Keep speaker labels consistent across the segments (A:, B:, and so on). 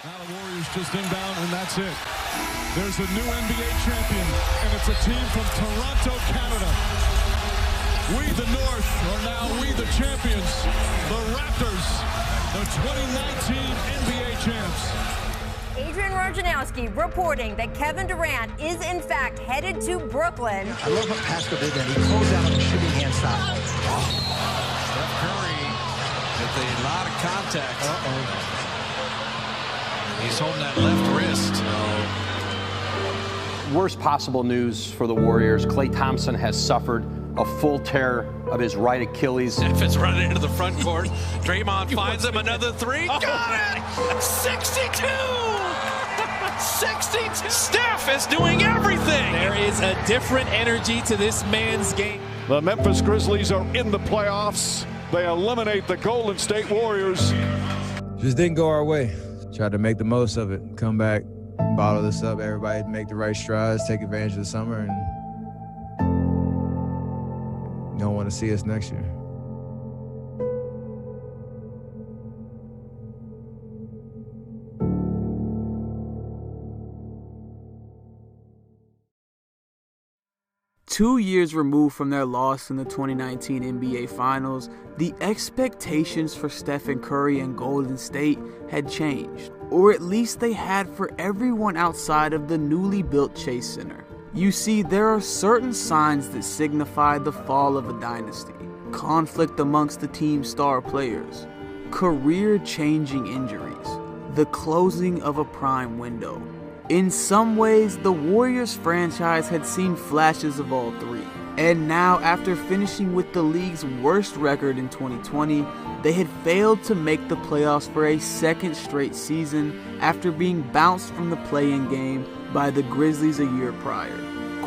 A: Now the Warriors just inbound, and that's it. There's a new NBA champion, and it's a team from Toronto, Canada. We, the North, are now we, the champions. The Raptors, the 2019 NBA champs.
B: Adrian Wojnarowski reporting that Kevin Durant is in fact headed to Brooklyn.
C: I love what Pascal did there. He closed out on the shooting hand style.
D: Steph Curry with a lot of contact. He's holding that left wrist.
E: Worst possible news for the Warriors. Klay Thompson has suffered a full tear of his right Achilles.
D: If it's running into the front court, Draymond finds him another three. Got it! 62! 62! Steph is doing everything!
F: There is a different energy to this man's game.
A: The Memphis Grizzlies are in the playoffs. They eliminate the Golden State Warriors.
G: Just didn't go our way. Tried to make the most of it. Come back, bottle this up. Everybody make the right strides, take advantage of the summer, and you don't want to see us next year.
H: Two years removed from their loss in the 2019 NBA Finals, the expectations for Stephen Curry and Golden State had changed, or at least they had for everyone outside of the newly built Chase Center. You see, there are certain signs that signify the fall of a dynasty, conflict amongst the team's star players, career-changing injuries, the closing of a prime window. In some ways, the Warriors franchise had seen flashes of all three. And now, after finishing with the league's worst record in 2020, they had failed to make the playoffs for a second straight season after being bounced from the play-in game by the Grizzlies a year prior.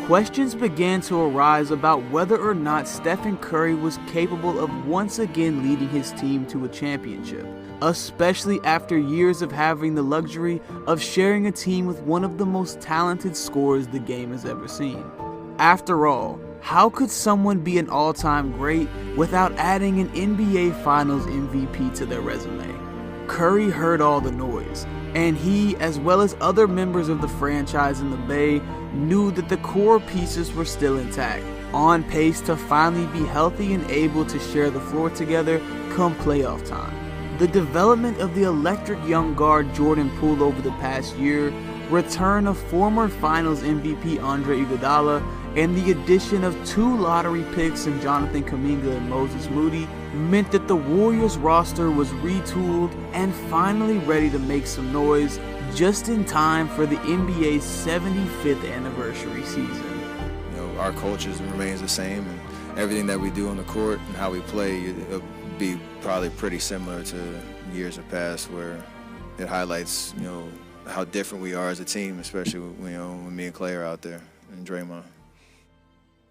H: Questions began to arise about whether or not Stephen Curry was capable of once again leading his team to a championship, especially after years of having the luxury of sharing a team with one of the most talented scorers the game has ever seen. After all, how could someone be an all-time great without adding an NBA Finals MVP to their resume? Curry heard all the noise, and he, as well as other members of the franchise in the Bay, knew that the core pieces were still intact, on pace to finally be healthy and able to share the floor together come playoff time. The development of the electric young guard Jordan Poole over the past year, return of former Finals MVP Andre Iguodala, and the addition of 2 lottery picks in Jonathan Kuminga and Moses Moody meant that the Warriors roster was retooled and finally ready to make some noise just in time for the NBA's 75th anniversary season.
G: You know, our culture remains the same, and everything that we do on the court and how we play, it'll be probably pretty similar to years of past, where it highlights, you know, how different we are as a team, especially when me and Klay are out there and Draymond.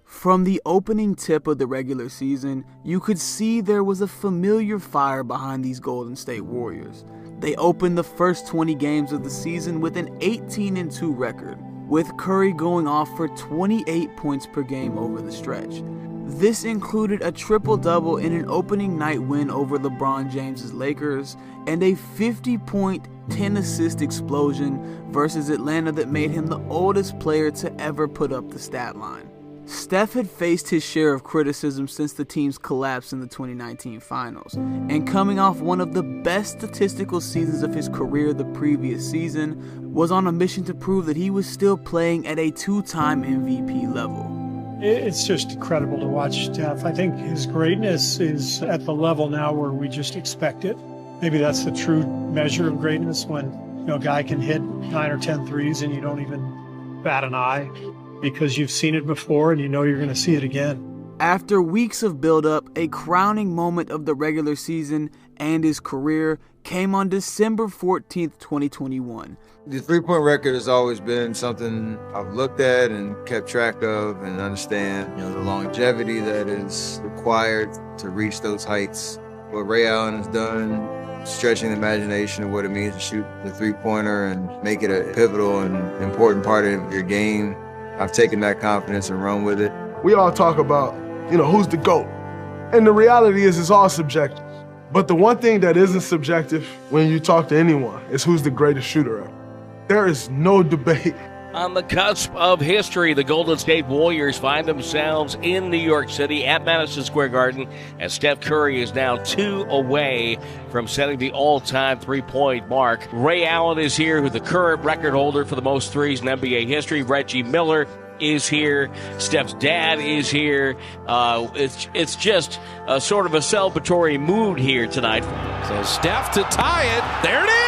H: From the opening tip of the regular season, you could see there was a familiar fire behind these Golden State Warriors. They opened the first 20 games of the season with an 18-2 record, with Curry going off for 28 points per game over the stretch. This included a triple-double in an opening night win over LeBron James's Lakers and a 50-point, 10-assist explosion versus Atlanta that made him the oldest player to ever put up the stat line. Steph had faced his share of criticism since the team's collapse in the 2019 Finals, and coming off one of the best statistical seasons of his career the previous season, was on a mission to prove that he was still playing at a 2-time MVP level.
I: It's just incredible to watch Steph. I think his greatness is at the level now where we just expect it. Maybe that's the true measure of greatness, when a guy can hit 9 or 10 threes and you don't even bat an eye, because you've seen it before and you know you're going to see it again.
H: After weeks of build-up, a crowning moment of the regular season and his career came on December 14th, 2021.
G: The three-point record has always been something I've looked at and kept track of and understand, the longevity that is required to reach those heights. What Ray Allen has done, stretching the imagination of what it means to shoot the three-pointer and make it a pivotal and important part of your game. I've taken that confidence and run with it.
J: We all talk about, who's the GOAT? And the reality is it's all subjective. But the one thing that isn't subjective when you talk to anyone is who's the greatest shooter ever. There is no debate.
K: On the cusp of history, the Golden State Warriors find themselves in New York City at Madison Square Garden as Steph Curry is now 2 away from setting the all-time three-point mark. Ray Allen is here, who's the current record holder for the most threes in NBA history. Reggie Miller is here. Steph's dad is here. It's just a sort of a celebratory mood here tonight.
D: So Steph to tie it. There it is.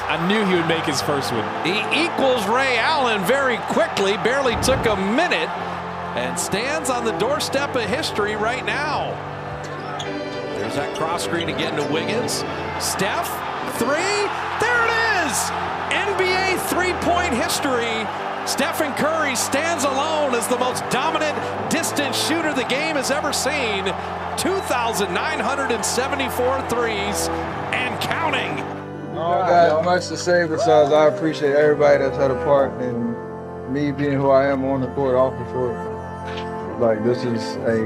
F: I knew he would make his first one.
D: He equals Ray Allen very quickly. Barely took a minute and stands on the doorstep of history right now. There's that cross screen again to Wiggins. Steph, three. There it is. NBA three-point history. Stephen Curry stands alone as the most dominant distance shooter the game has ever seen. 2,974 threes and counting.
G: I got much to say besides I appreciate everybody that's had a part in me being who I am on the court, off the court. Like, this is a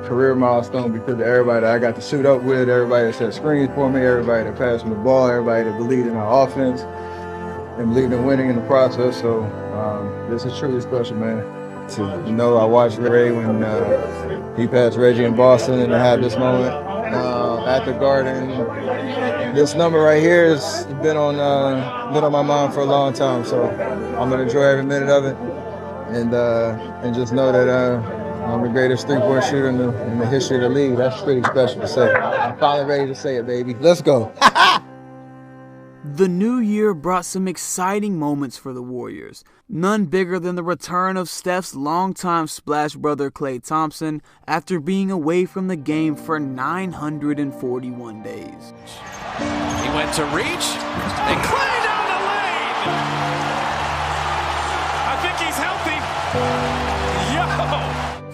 G: career milestone because of everybody that I got to suit up with, everybody that set screens for me, everybody that passed me the ball, everybody that believed in our offense and believed in winning in the process. So this is truly special, man. To know I watched Ray when he passed Reggie in Boston and I had this moment at the Garden. This number right here has been on my mind for a long time, so I'm gonna enjoy every minute of it, and just know that I'm the greatest three-point shooter in the history of the league. That's pretty special to say. I'm finally ready to say it, baby. Let's go.
H: The new year brought some exciting moments for the Warriors, none bigger than the return of Steph's longtime splash brother Klay Thompson after being away from the game for 941 days.
D: He went to reach, and Klay down the lane!
F: I think he's healthy. Yo!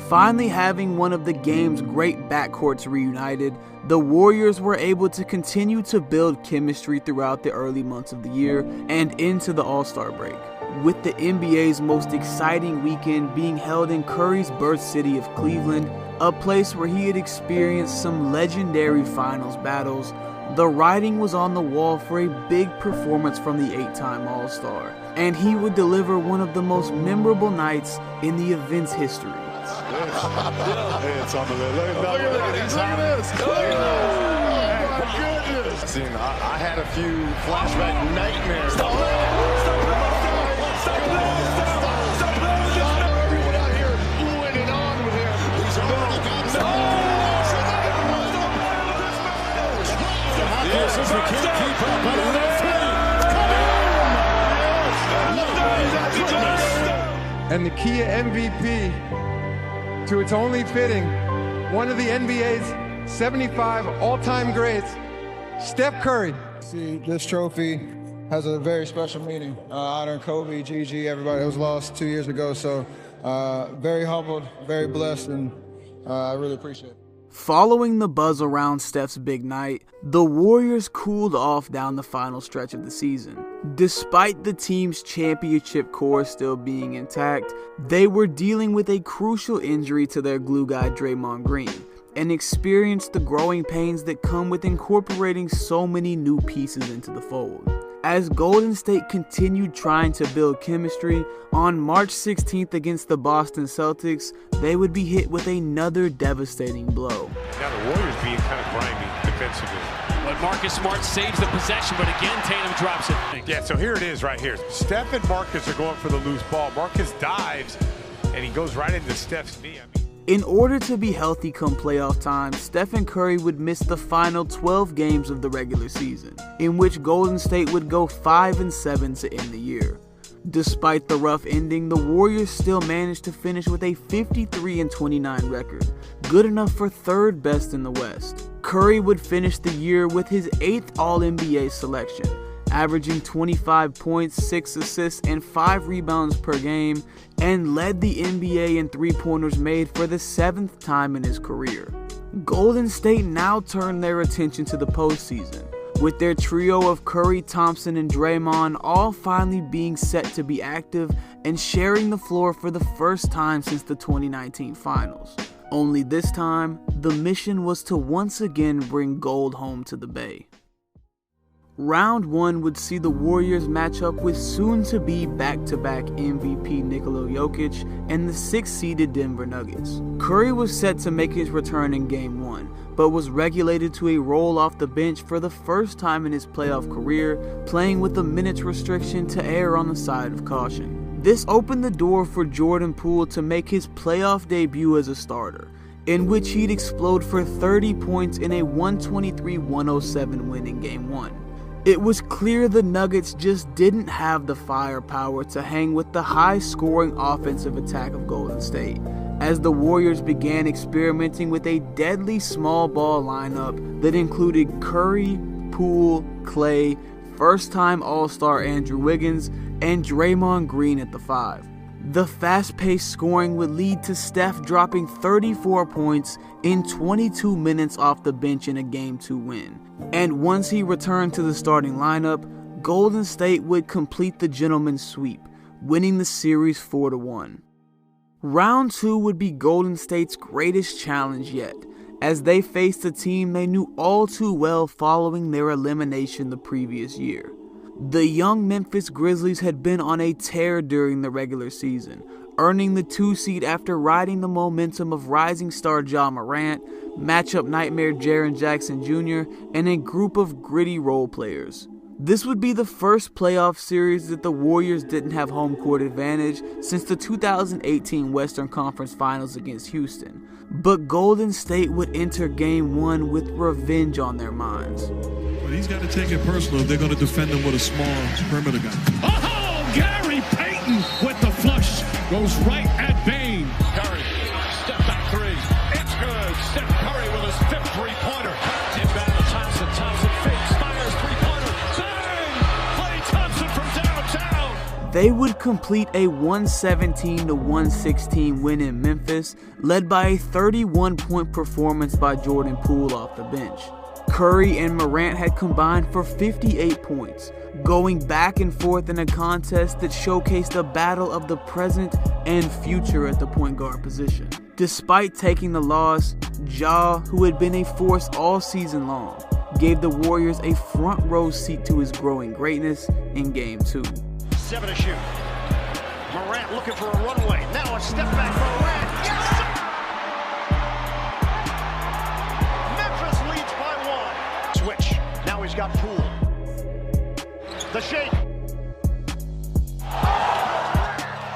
H: Finally having one of the game's great backcourts reunited, the Warriors were able to continue to build chemistry throughout the early months of the year and into the All-Star break, with the NBA's most exciting weekend being held in Curry's birth city of Cleveland, a place where he had experienced some legendary finals battles. The writing was on the wall for a big performance from the 8-time All-Star, and he would deliver one of the most memorable nights in the event's history.
A: It's on the list. Look at this. Oh, my goodness. I had a few flashback nightmares. Stop everyone out here oohing and on with him. We can't keep up.
L: And the key MVP, to its only fitting, one of the NBA's 75 all-time greats, Steph Curry.
G: See, this trophy has a very special meaning. Honoring Kobe, Gigi, everybody that was lost 2 years ago. So very humbled, very blessed, and I really appreciate it.
H: Following the buzz around Steph's big night, the Warriors cooled off down the final stretch of the season. Despite the team's championship core still being intact, they were dealing with a crucial injury to their glue guy Draymond Green, and experienced the growing pains that come with incorporating so many new pieces into the fold. As Golden State continued trying to build chemistry, on March 16th against the Boston Celtics, they would be hit with another devastating blow.
M: Now the Warriors being kind of grimy defensively.
F: But Marcus Smart saves the possession, but again Tatum drops it.
M: Yeah, so here it is right here. Steph and Marcus are going for the loose ball. Marcus dives, and he goes right into Steph's knee.
H: In order to be healthy come playoff time, Stephen Curry would miss the final 12 games of the regular season, in which Golden State would go 5-7 to end the year. Despite the rough ending, the Warriors still managed to finish with a 53-29 record, good enough for third best in the West. Curry would finish the year with his 8th All-NBA selection, averaging 25 points, 6 assists, and 5 rebounds per game, and led the NBA in three-pointers made for the 7th time in his career. Golden State now turned their attention to the postseason, with their trio of Curry, Thompson, and Draymond all finally being set to be active and sharing the floor for the first time since the 2019 finals. Only this time, the mission was to once again bring gold home to the Bay. Round 1 would see the Warriors match up with soon-to-be back-to-back MVP Nikola Jokic and the 6th-seeded Denver Nuggets. Curry was set to make his return in Game 1, but was regulated to a role off the bench for the first time in his playoff career, playing with a minutes restriction to err on the side of caution. This opened the door for Jordan Poole to make his playoff debut as a starter, in which he'd explode for 30 points in a 123-107 win in Game 1. It was clear the Nuggets just didn't have the firepower to hang with the high-scoring offensive attack of Golden State, as the Warriors began experimenting with a deadly small ball lineup that included Curry, Poole, Klay, first-time All-Star Andrew Wiggins, and Draymond Green at the 5. The fast-paced scoring would lead to Steph dropping 34 points in 22 minutes off the bench in a Game 2 win. And once he returned to the starting lineup, Golden State would complete the gentleman's sweep, winning the series 4-1. Round 2 would be Golden State's greatest challenge yet, as they faced a team they knew all too well following their elimination the previous year. The young Memphis Grizzlies had been on a tear during the regular season, earning the 2 seed after riding the momentum of rising star Ja Morant, matchup nightmare Jaren Jackson Jr., and a group of gritty role players. This would be the first playoff series that the Warriors didn't have home court advantage since the 2018 Western Conference Finals against Houston. But Golden State would enter Game 1 with revenge on their minds.
A: But he's got to take it personal if they're going to defend him with a small perimeter guy. Oh, Gary Payton with the flush. Goes right at Bane.
N: Curry, step back 3. It's good. Steph Curry with his 5th three-pointer. Inbound to Thompson. Thompson fakes, fires three-pointer. Bang! Klay Thompson from downtown.
H: They would complete a 117-116 win in Memphis, led by a 31-point performance by Jordan Poole off the bench. Curry and Morant had combined for 58 points, going back and forth in a contest that showcased a battle of the present and future at the point guard position. Despite taking the loss, Ja, who had been a force all season long, gave the Warriors a front row seat to his growing greatness in Game 2.
N: 7 to shoot. Morant looking for a runway. Now a step back for Morant. Yes! Memphis leads by 1. Switch. Now he's got Poole. The shake.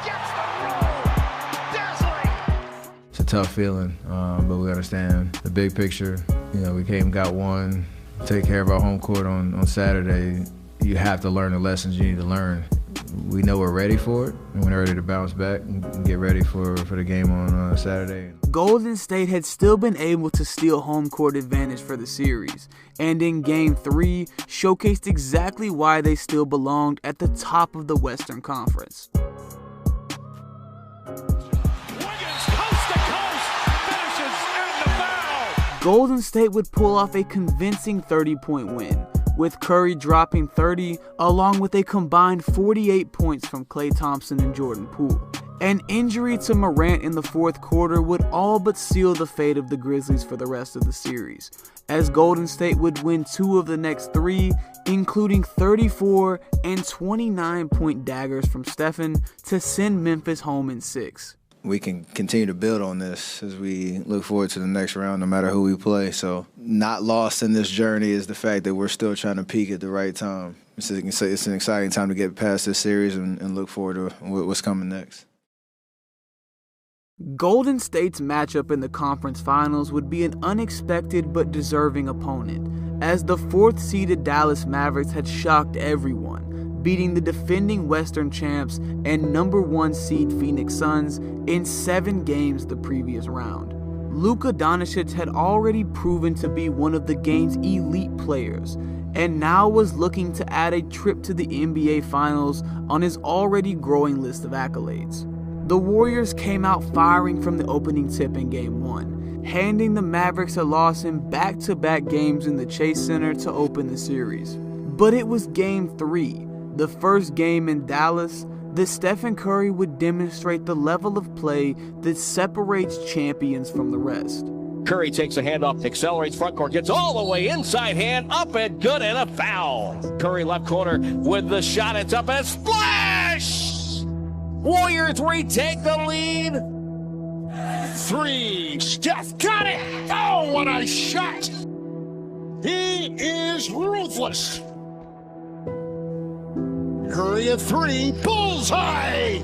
N: Gets the roll. Dazzling.
G: It's a tough feeling, but we understand the big picture. You know, we came, got one, take care of our home court on Saturday. You have to learn the lessons you need to learn. We know we're ready for it, and we're ready to bounce back and get ready for the game on Saturday.
H: Golden State had still been able to steal home court advantage for the series, and in Game 3, showcased exactly why they still belonged at the top of the Western Conference. Golden State would pull off a convincing 30-point win, with Curry dropping 30 along with a combined 48 points from Klay Thompson and Jordan Poole. An injury to Morant in the fourth quarter would all but seal the fate of the Grizzlies for the rest of the series, as Golden State would win 2 of the next 3, including 34 and 29-point daggers from Stephen to send Memphis home in 6.
G: We can continue to build on this as we look forward to the next round, no matter who we play. So not lost in this journey is the fact that we're still trying to peak at the right time. It's an exciting time to get past this series and look forward to what's coming next.
H: Golden State's matchup in the conference finals would be an unexpected but deserving opponent, as the 4th-seeded Dallas Mavericks had shocked everyone, beating the defending Western champs and number 1 seed Phoenix Suns in 7 games the previous round. Luka Doncic had already proven to be one of the game's elite players, and now was looking to add a trip to the NBA Finals on his already growing list of accolades. The Warriors came out firing from the opening tip in Game 1, handing the Mavericks a loss in back-to-back games in the Chase Center to open the series. But it was Game 3, the first game in Dallas, that Stephen Curry would demonstrate the level of play that separates champions from the rest.
K: Curry takes a handoff, accelerates front court, gets all the way inside hand, up and good, and a foul. Curry left corner with the shot. It's up and splash! Warriors retake the lead.
N: 3. Steph got it. Oh, what a shot. He is ruthless. Curry at 3. Bullseye.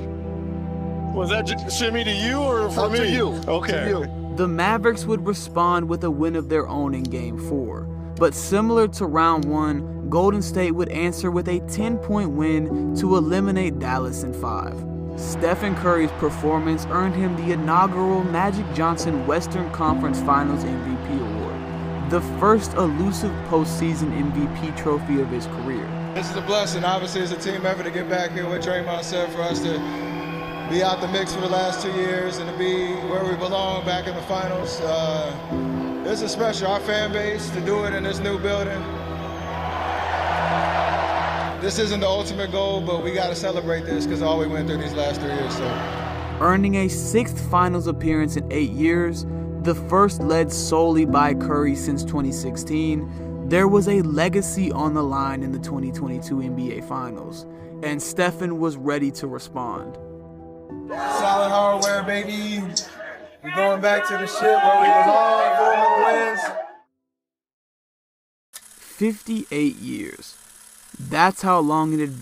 N: Was that shimmy to you or for me?
L: To you.
N: Okay.
L: To you.
H: The Mavericks would respond with a win of their own in Game 4. But similar to Round 1, Golden State would answer with a 10-point win to eliminate Dallas in 5. Stephen Curry's performance earned him the inaugural Magic Johnson Western Conference Finals MVP award, the first elusive postseason MVP trophy of his career.
O: This is a blessing. Obviously, it's a team effort to get back here with Draymond said for us to be out the mix for the last 2 years and to be where we belong back in the finals. This is special. Our fan base, to do it in this new building. This isn't the ultimate goal, but we got to celebrate this because all we went through these last 3 years.
H: Earning a 6th finals appearance in 8 years, the first led solely by Curry since 2016, there was a legacy on the line in the 2022 NBA Finals, and Stephen was ready to respond.
O: Solid hardware, baby. We're going back to the ship where we belong, 4 wins.
H: 58 years. That's how long it had been